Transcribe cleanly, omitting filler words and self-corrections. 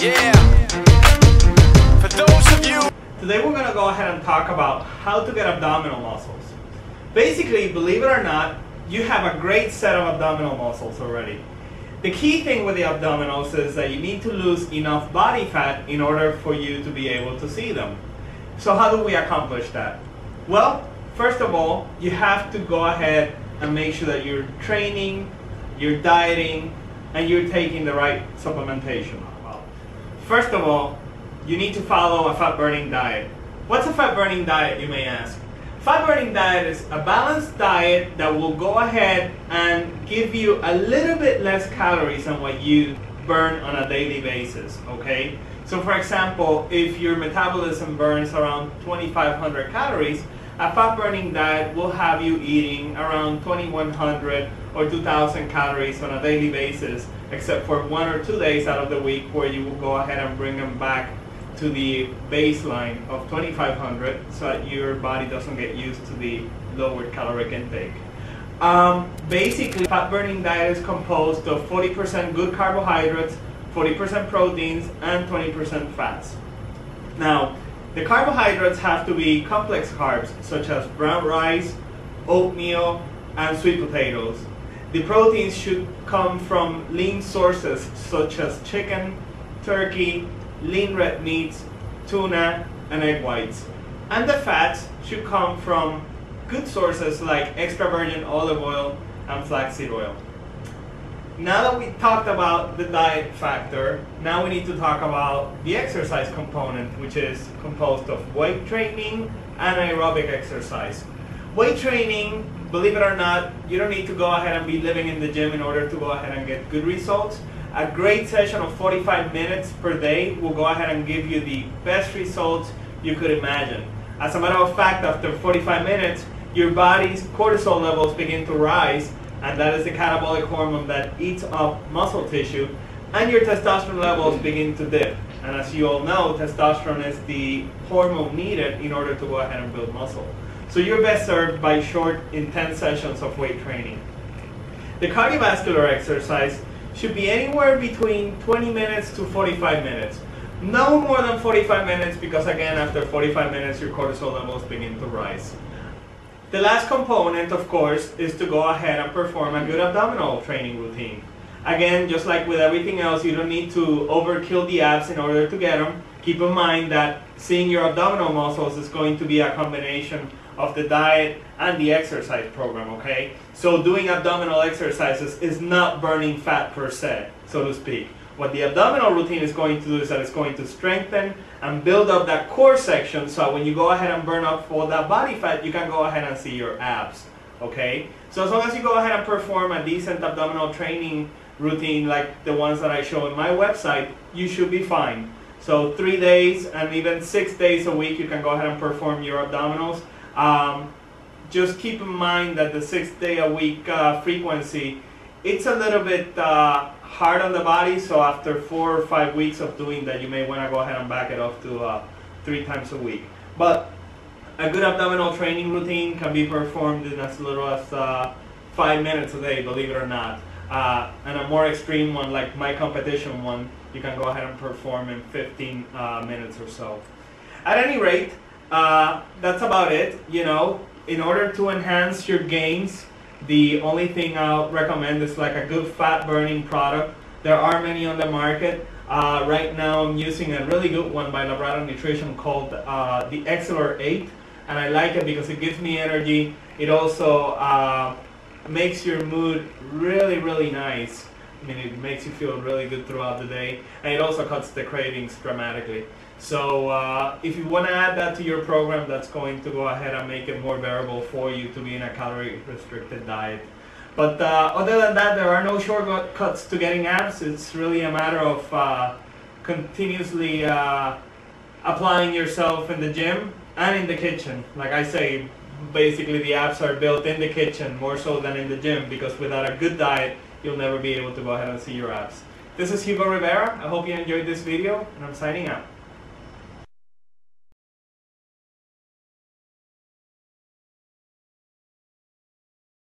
Yeah. For those of you. Today we're going to go ahead and talk about how to get abdominal muscles. Basically, believe it or not, you have a great set of abdominal muscles already. The key thing with the abdominals is that you need to lose enough body fat in order for you to be able to see them. So how do we accomplish that? Well, first of all, you have to go ahead and make sure that you're training, you're dieting, and you're taking the right supplementation. First of all, you need to follow a fat-burning diet. What's a fat-burning diet, you may ask? Fat-burning diet is a balanced diet that will go ahead and give you a little bit less calories than what you burn on a daily basis, okay? So for example, if your metabolism burns around 2,500 calories, a fat-burning diet will have you eating around 2,100 or 2,000 calories on a daily basis, except for 1 or 2 days out of the week where you will go ahead and bring them back to the baseline of 2,500 so that your body doesn't get used to the lowered caloric intake. Basically, fat-burning diet is composed of 40% good carbohydrates, 40% proteins, and 20% fats. Now, the carbohydrates have to be complex carbs, such as brown rice, oatmeal, and sweet potatoes. The proteins should come from lean sources, such as chicken, turkey, lean red meats, tuna, and egg whites. And the fats should come from good sources like extra virgin olive oil and flaxseed oil. Now that we talked about the diet factor, now we need to talk about the exercise component, which is composed of weight training and aerobic exercise. Weight training, believe it or not, you don't need to go ahead and be living in the gym in order to go ahead and get good results. A great session of 45 minutes per day will go ahead and give you the best results you could imagine. As a matter of fact, after 45 minutes, your body's cortisol levels begin to rise, and that is the catabolic hormone that eats up muscle tissue, and your testosterone levels begin to dip. And as you all know, testosterone is the hormone needed in order to go ahead and build muscle. So you're best served by short, intense sessions of weight training. The cardiovascular exercise should be anywhere between 20 minutes to 45 minutes. No more than 45 minutes, because again, after 45 minutes, your cortisol levels begin to rise. The last component, of course, is to go ahead and perform a good abdominal training routine. Again, just like with everything else, you don't need to overkill the abs in order to get them. Keep in mind that seeing your abdominal muscles is going to be a combination of the diet and the exercise program, okay? So doing abdominal exercises is not burning fat per se, so to speak. What the abdominal routine is going to do is that it's going to strengthen and build up that core section, so when you go ahead and burn up all that body fat, you can go ahead and see your abs, okay? So as long as you go ahead and perform a decent abdominal training routine like the ones that I show on my website, you should be fine. So 3 days and even 6 days a week, you can go ahead and perform your abdominals. Just keep in mind that the 6 day a week frequency, it's a little bit hard on the body, so after 4 or 5 weeks of doing that, you may want to go ahead and back it off to 3 times a week. But a good abdominal training routine can be performed in as little as 5 minutes a day, believe it or not. And a more extreme one, like my competition one, you can go ahead and perform in 15 minutes or so. At any rate, that's about it. You know, in order to enhance your gains, the only thing I'll recommend is like a good fat burning product. There are many on the market. Right now I'm using a really good one by Labrada Nutrition called the Xhilar 8, and I like it because it gives me energy. It also makes your mood really nice. I mean, it makes you feel really good throughout the day, and it also cuts the cravings dramatically. So if you want to add that to your program, that's going to go ahead and make it more bearable for you to be in a calorie restricted diet. But other than that, there are no shortcuts to getting abs. It's really a matter of continuously applying yourself in the gym and in the kitchen. Like I say, basically the abs are built in the kitchen more so than in the gym, because without a good diet, you'll never be able to go ahead and see your abs. This is Hugo Rivera. I hope you enjoyed this video, and I'm signing out.